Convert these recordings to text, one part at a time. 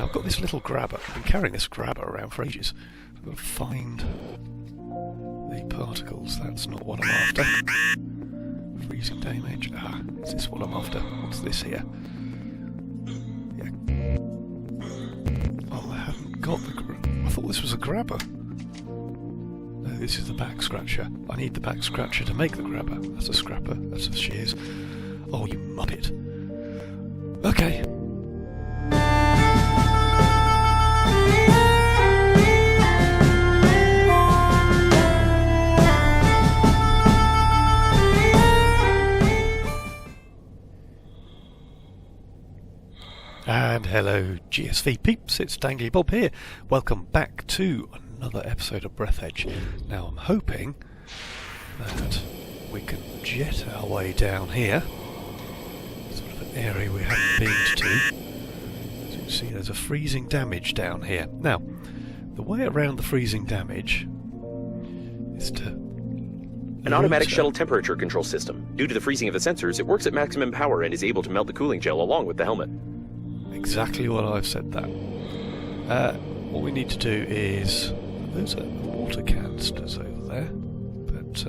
Now I've got this little grabber. I've been carrying this grabber around for ages. I've got to find the particles. That's not what I'm after. Freezing damage. Ah, is this what I'm after? What's this here? Yeah. Oh, I haven't got the I thought this was a grabber. No, this is the back scratcher. I need the back scratcher to make the grabber. That's a scrapper. That's a shears. Oh, you muppet. Okay. And hello GSV peeps, it's Dangly Bob here. Welcome back to another episode of Breathedge. Now I'm hoping that we can jet our way down here. Sort of an area we haven't been to. As you can see, there's a freezing damage down here. Now, the way around the freezing damage is to... An automatic shuttle temperature control system. Due to the freezing of the sensors, it works at maximum power and is able to melt the cooling gel along with the helmet. Exactly what I've said that. What we need to do is... Those are water canisters over there, but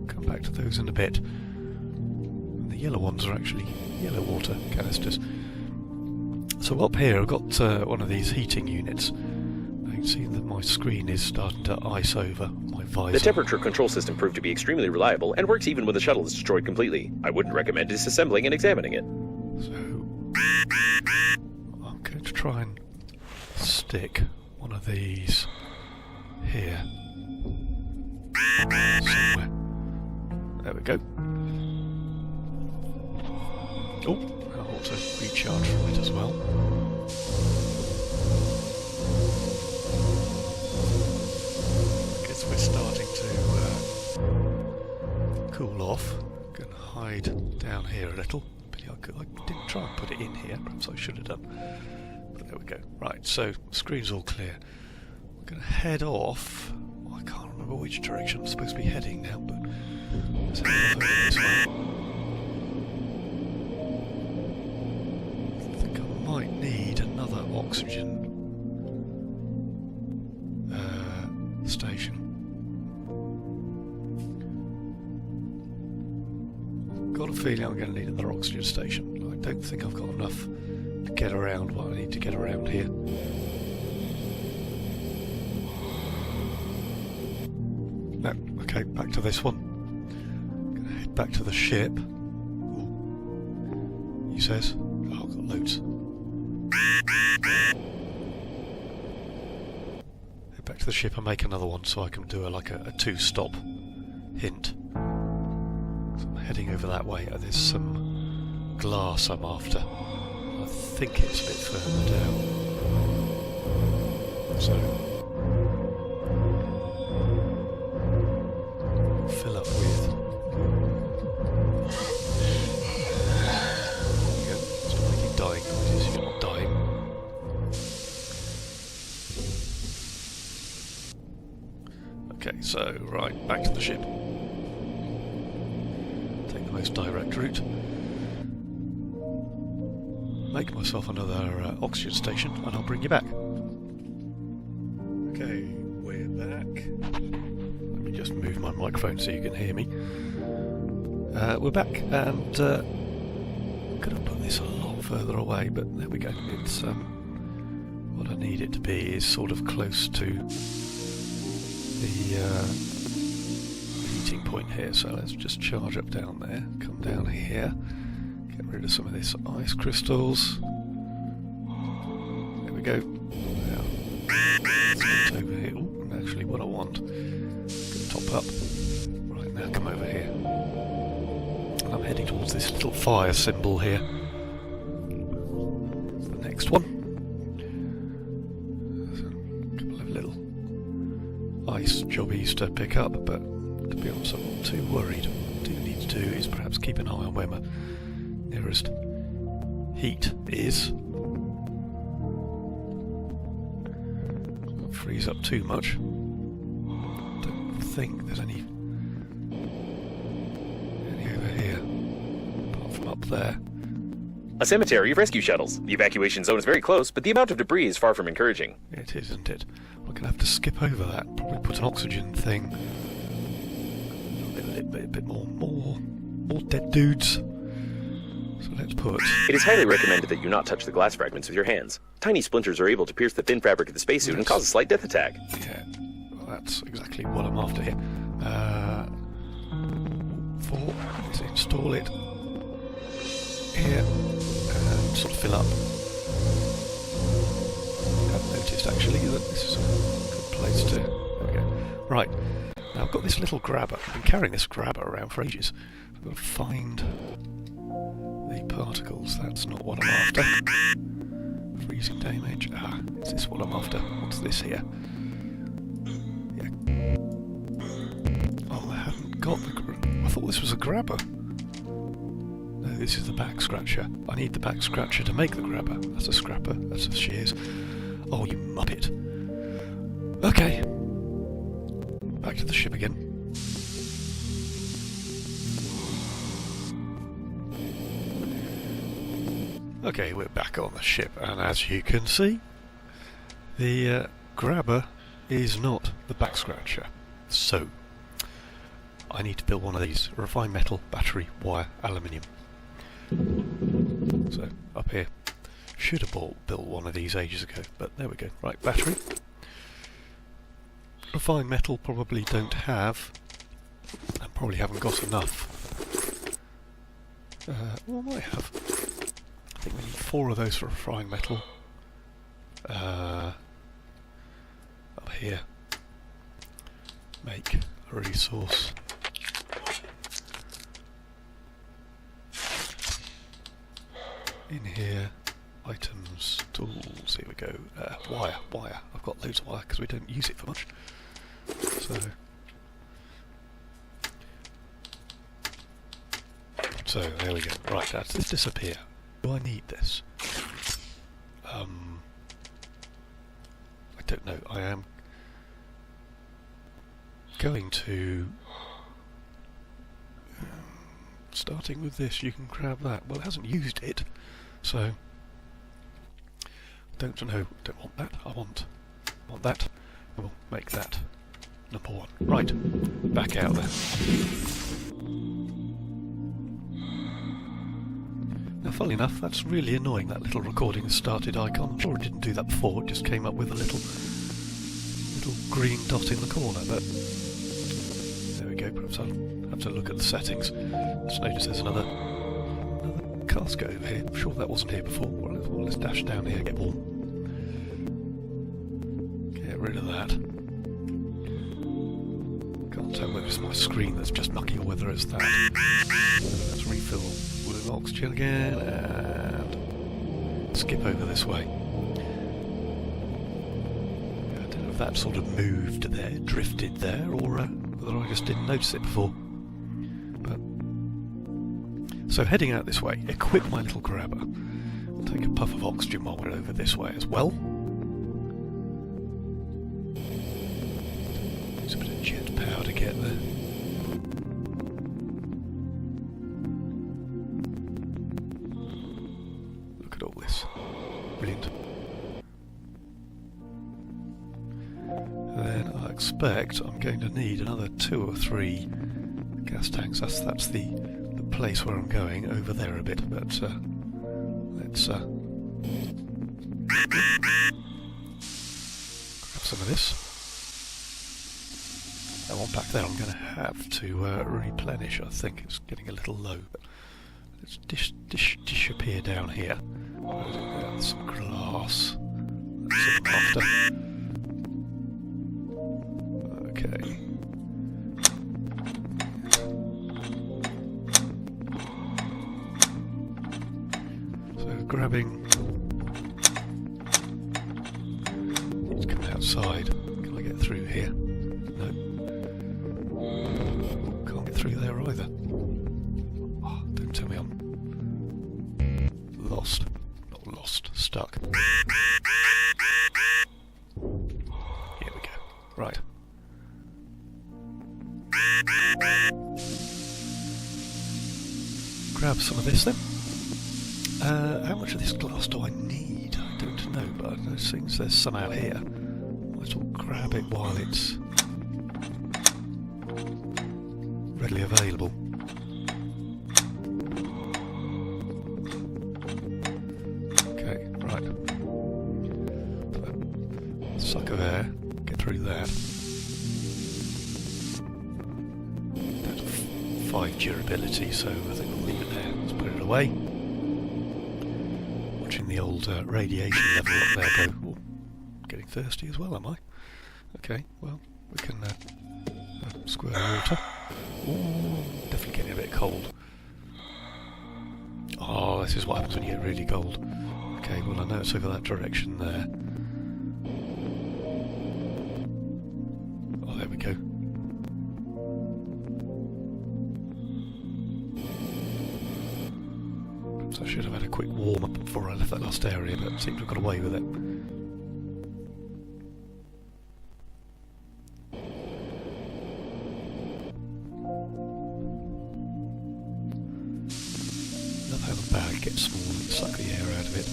come back to those in a bit. And the yellow ones are actually yellow water canisters. So up here I've got one of these heating units. You can see that my screen is starting to ice over my visor. The temperature control system proved to be extremely reliable and works even when the shuttle is destroyed completely. I wouldn't recommend disassembling and examining it. So I'm going to try and stick one of these here somewhere. There we go. Oh, I'll also recharge from it as well. Guess we're starting to cool off. I'm going to hide down here a little. I didn't try and put it in here, perhaps I should have done. But there we go. Right, so screen's all clear. We're going to head off. Well, I can't remember which direction I'm supposed to be heading now, but let's head off over this way. I think I might need another oxygen station. Got a feeling I'm going to need another oxygen station. I don't think I've got enough to get around what I need to get around here. No, okay, back to this one. Going to head back to the ship. Ooh. He says, oh, I've got loads. Head back to the ship and make another one so I can do a two-stop hint. Heading over that way. There's some glass I'm after. I think it's a bit further down. So fill up with. There you go. Stop making dying noises. You're not dying. Okay, so right, back to the ship. Most direct route. Make myself another oxygen station and I'll bring you back. Okay, we're back. Let me just move my microphone so you can hear me. We're back and could have put this a lot further away, but there we go. It's what I need it to be is sort of close to the point here, so let's just charge up down there, come down here, get rid of some of this ice crystals. There we go. Now, let's get over here. Ooh, and actually what I want, gonna top up. Right, now come over here. And I'm heading towards this little fire symbol here. The next one. So, a couple of little ice jobbies to pick up, but to be honest, I'm not too worried. What I do need to do is perhaps keep an eye on where my nearest heat is. Don't freeze up too much. Don't think there's any over here, apart from up there. A cemetery of rescue shuttles. The evacuation zone is very close, but the amount of debris is far from encouraging. It is, isn't it? We're going to have to skip over that. Probably put an oxygen thing. A bit more dead dudes. So let's put... It is highly recommended that you not touch the glass fragments with your hands. Tiny splinters are able to pierce the thin fabric of the spacesuit and cause a slight death attack. Yeah, well, that's exactly what I'm after here. 4, let's install it here and sort of fill up. I've noticed actually that this is a good place to... There we go. Right, now I've got this little grabber. I've been carrying this grabber around for ages. I've got to find the particles. That's not what I'm after. Freezing damage. Ah, is this what I'm after? What's this here? Yeah. Oh, I haven't got the... I thought this was a grabber. No, this is the back scratcher. I need the back scratcher to make the grabber. That's a scrapper. That's a shears. Oh, you muppet. Okay. Back to the ship again. Okay, we're back on the ship, and as you can see, the grabber is not the back scratcher. So, I need to build one of these. Refined metal, battery, wire, aluminium. So, up here. Should have built one of these ages ago, but there we go. Right, battery. Refined metal probably don't have, and probably haven't got enough. Well, I might have. I think we need 4 of those for refined metal. Up here. Make a resource. In here, items, tools, here we go. Wire. I've got loads of wire because we don't use it for much. So there we go. Right, let's disappear. Do I need this? I don't know. I am going to... starting with this, you can grab that. Well, it hasn't used it, so... don't know. Don't want that. I want that. We'll make that number 1. Right. Back out there. Now, funnily enough, that's really annoying, that little recording has started icon. I'm sure it didn't do that before, it just came up with a little green dot in the corner, but there we go. Perhaps I'll have to look at the settings. Just notice there's another casket over here. I'm sure that wasn't here before. Well, let's dash down here, get warm. Get rid of that. Can't tell whether it's my screen that's just mucky or whether it's that. Let's refill with oxygen again and skip over this way. I don't know if that sort of moved there, drifted there, or whether I just didn't notice it before. But so heading out this way, equip my little grabber. We'll take a puff of oxygen while we're over this way as well. Use a bit of jet power to get there. Look at all this. Brilliant. Then I expect I'm going to need another 2 or 3 gas tanks. That's the place where I'm going, over there a bit, but let's grab some of this. That one back there I'm going to have to replenish. I think it's getting a little low, but let's disappear down here. Some glass. That's what I'm after. Okay. So grabbing. Need to come outside. Can I get through here? No. Can't get through there either. Oh, don't tell me I'm lost. Not lost, stuck. Here we go. Right. Grab some of this then. How much of this glass do I need? I don't know, but it seems there's some out here. Might as well grab it while it's readily available. Okay, right. Sucker there. Get through that. That's 5 durability, so I think we'll leave it there. Let's put it away. Watching the old radiation level up there go. Oh, getting thirsty as well, am I? Okay, well, we can squirt water. Ooh, definitely getting a bit cold. Oh, this is what happens when you get really cold. Okay, well I know it's over that direction there. Oh, there we go. So I should have had a quick warm-up before I left that last area, but I seem to have got away with it. Love how the bag gets small and suck the air out of it.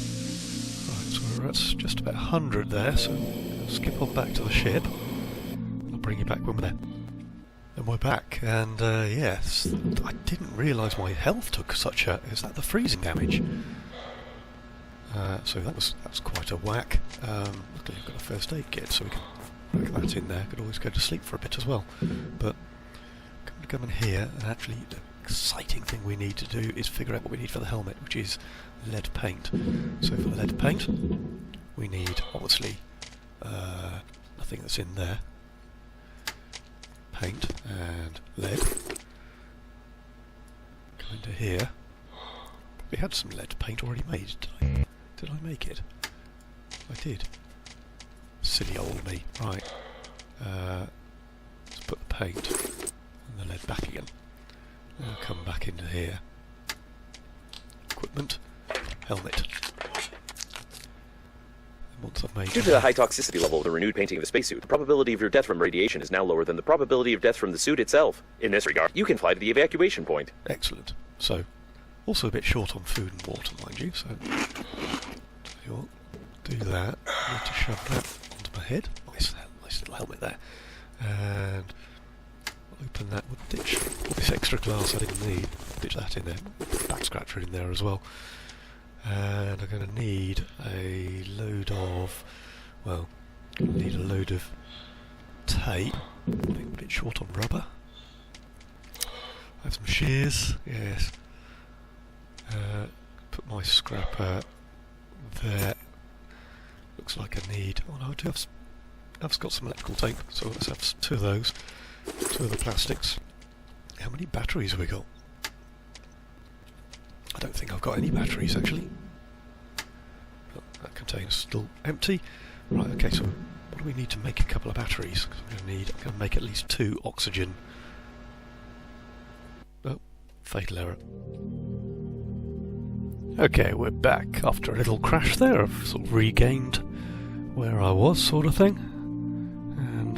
Right, so we're at just about 100 there, so skip on back to the ship. I'll bring you back when we're there. And we're back, and yes, I didn't realise my health took such a... Is that the freezing damage? So that's quite a whack. Luckily I've got a first aid kit, so we can work that in there. Could always go to sleep for a bit as well. But I'm going to come in here, and actually the exciting thing we need to do is figure out what we need for the helmet, which is lead paint. So for the lead paint, we need, obviously, nothing that's in there. Paint and lead. Go into here. We had some lead paint already made, did I make it? I did. Silly old me. Right. Let's put the paint and the lead back again. Now come back into here. Equipment. Helmet. Once I've made Due to the high toxicity level of the renewed painting of the spacesuit, the probability of your death from radiation is now lower than the probability of death from the suit itself. In this regard, you can fly to the evacuation point. Excellent. So, also a bit short on food and water, mind you, so tell you what, do that. I need to shove that onto my head. Nice little helmet there. And open that. We'll ditch all this extra glass I didn't need. Ditch that in there. Back scratcher in there as well. And I'm going to need a load of, well, going to need a load of tape. I think a bit short on rubber. I have some shears, yes. Put my scrapper there. Looks like I need, oh no, I've got some electrical tape, so let's have 2 of those. 2 of the plastics. How many batteries have we got? I don't think I've got any batteries actually. But that container's still empty. Right, okay, so what do we need to make a couple of batteries? 'Cause I'm going to make at least 2 oxygen. Oh, fatal error. Okay, we're back after a little crash there. I've sort of regained where I was, sort of thing. And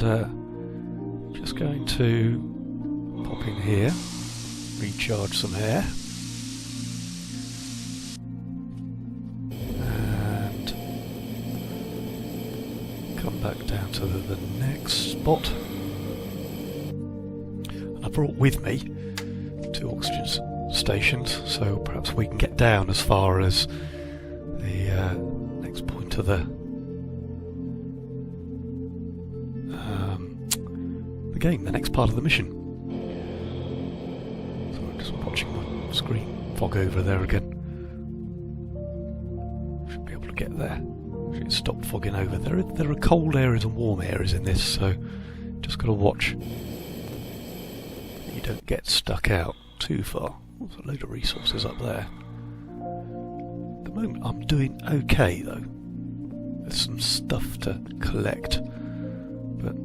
just going to pop in here, recharge some air. Come back down to the next spot. And I brought with me 2 oxygen stations, so perhaps we can get down as far as the next point of the game, the next part of the mission. So I'm just watching my screen fog over there again. Should be able to get there. Should stop fogging over. There are cold areas and warm areas in this, so just got to watch that you don't get stuck out too far. There's a load of resources up there. At the moment I'm doing okay though. There's some stuff to collect, but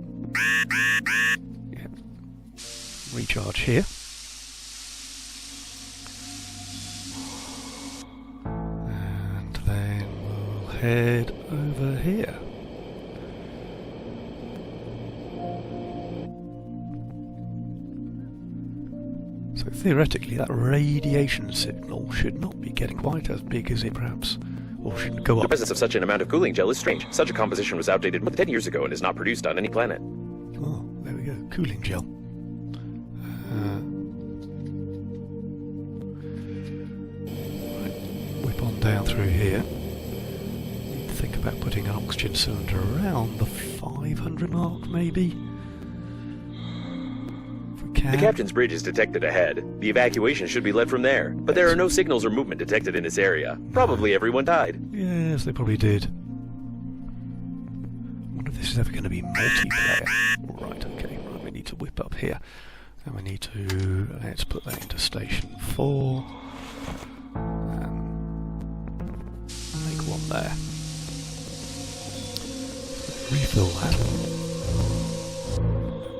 yeah. Recharge here. And then we'll head over here. So theoretically that radiation signal should not be getting quite as big as it perhaps, or should go The up. presence of such an amount of cooling gel is strange. Such a composition was outdated more than 10 years ago and is not produced on any planet. Oh, there we go. Cooling gel. Right, whip on down through here. Need to think about putting an oxygen cylinder around the 500 mark, maybe. If we can. The captain's bridge is detected ahead. The evacuation should be led from there, but there are no signals or movement detected in this area. Probably everyone died. Yes, they probably did. I wonder if this is ever going to be multiplayer. Right, okay, right, we need to whip up here. And we need to, let's put that into station 4. And make one there. Refill that.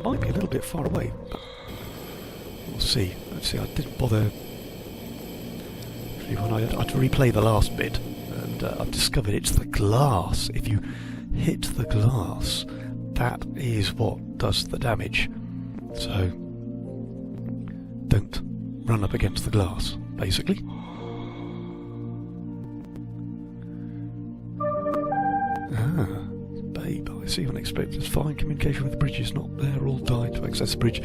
Might be a little bit far away, but we'll see. Let's see, I didn't bother. When I had to replay the last bit, and I've discovered it's the glass. If you hit the glass, that is what does the damage. So don't run up against the glass, basically. Ah, babe, I see unexpected. Fine communication with the bridge is not there. All died to access the bridge.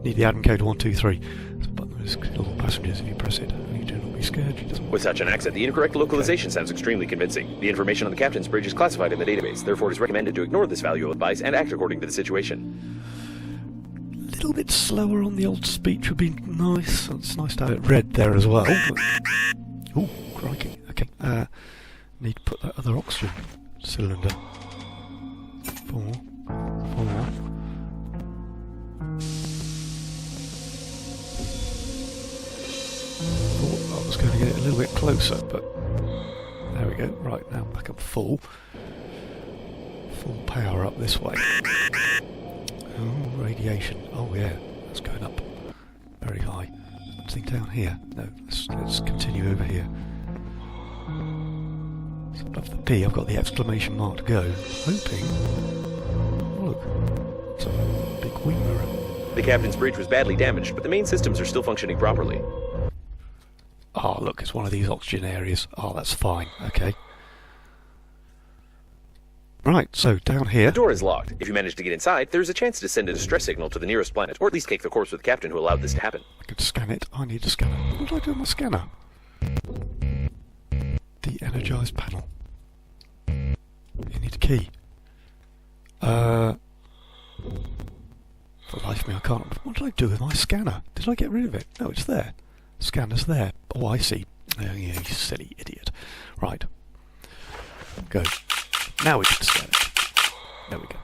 Need the admin code 123. It's a button that is kill all passengers if you press it. You do not be scared. With such an accent, the incorrect localization sounds extremely convincing. The information on the captain's bridge is classified in the database. Therefore, it is recommended to ignore this valuable advice and act according to the situation. A little bit slower on the old speech would be nice. It's nice to have it read there as well. Oh, crikey. Okay. Need to put that other oxygen cylinder. 4. Thought I was going to get it a little bit closer, but there we go. Right, now back up full. Full power up this way. Oh, radiation. Oh yeah, that's going up very high. Something down here. No, let's continue over here. So above the P, I've got the exclamation mark to go. Hoping. Oh, look, it's a big wing mirror. The captain's bridge was badly damaged, but the main systems are still functioning properly. Oh, look, it's one of these oxygen areas. Oh, that's fine. Okay. Right, so down here. The door is locked. If you manage to get inside, there is a chance to send a distress signal to the nearest planet, or at least take the course with the captain who allowed this to happen. I could scan it. I need a scanner. What do I do with my scanner? De-energized panel. You need a key. For the life of me, I can't. What did I do with my scanner? Did I get rid of it? No, it's there. Scanner's there. Oh, I see. Oh, yeah, you silly idiot. Right. Go. Now we can scan it. There we go.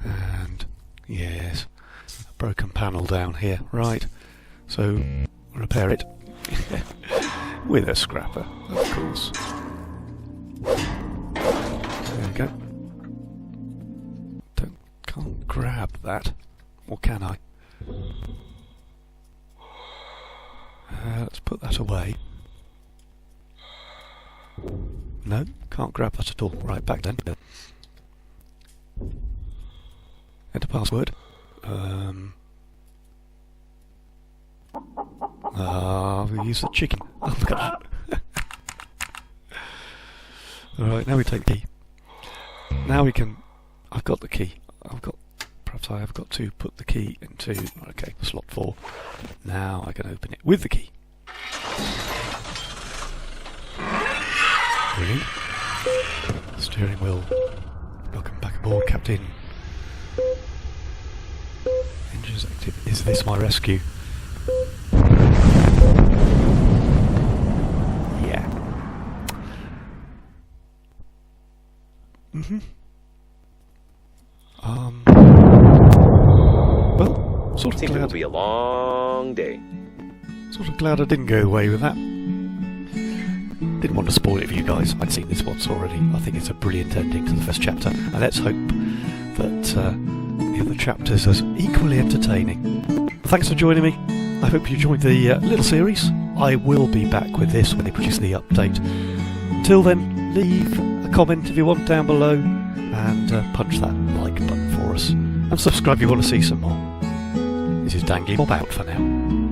And, yes. A broken panel down here. Right. So, repair it. With a scrapper, of course. There we go. Can't grab that. Or can I? Let's put that away. No, can't grab that at all. Right, back then. Enter password. We use the chicken. Oh, look at that. Alright, now we take the key. Now we can... I've got the key. Perhaps I have got to put the key into... Okay, slot 4. Now I can open it with the key. Brilliant. Steering wheel. Welcome back aboard, Captain. Engines active. Is this my rescue? Yeah. Well, sort of Seems glad. it will be a long day. Sort of glad I didn't go away with that. Didn't want to spoil it for you guys. I'd seen this once already. I think it's a brilliant ending to the first chapter, and let's hope that the other chapters are equally entertaining. Thanks for joining me. I hope you enjoyed the little series. I will be back with this when they produce the update. Until then, leave a comment if you want down below, and punch that like button for us. And subscribe if you want to see some more. This is Dangly Bob out for now.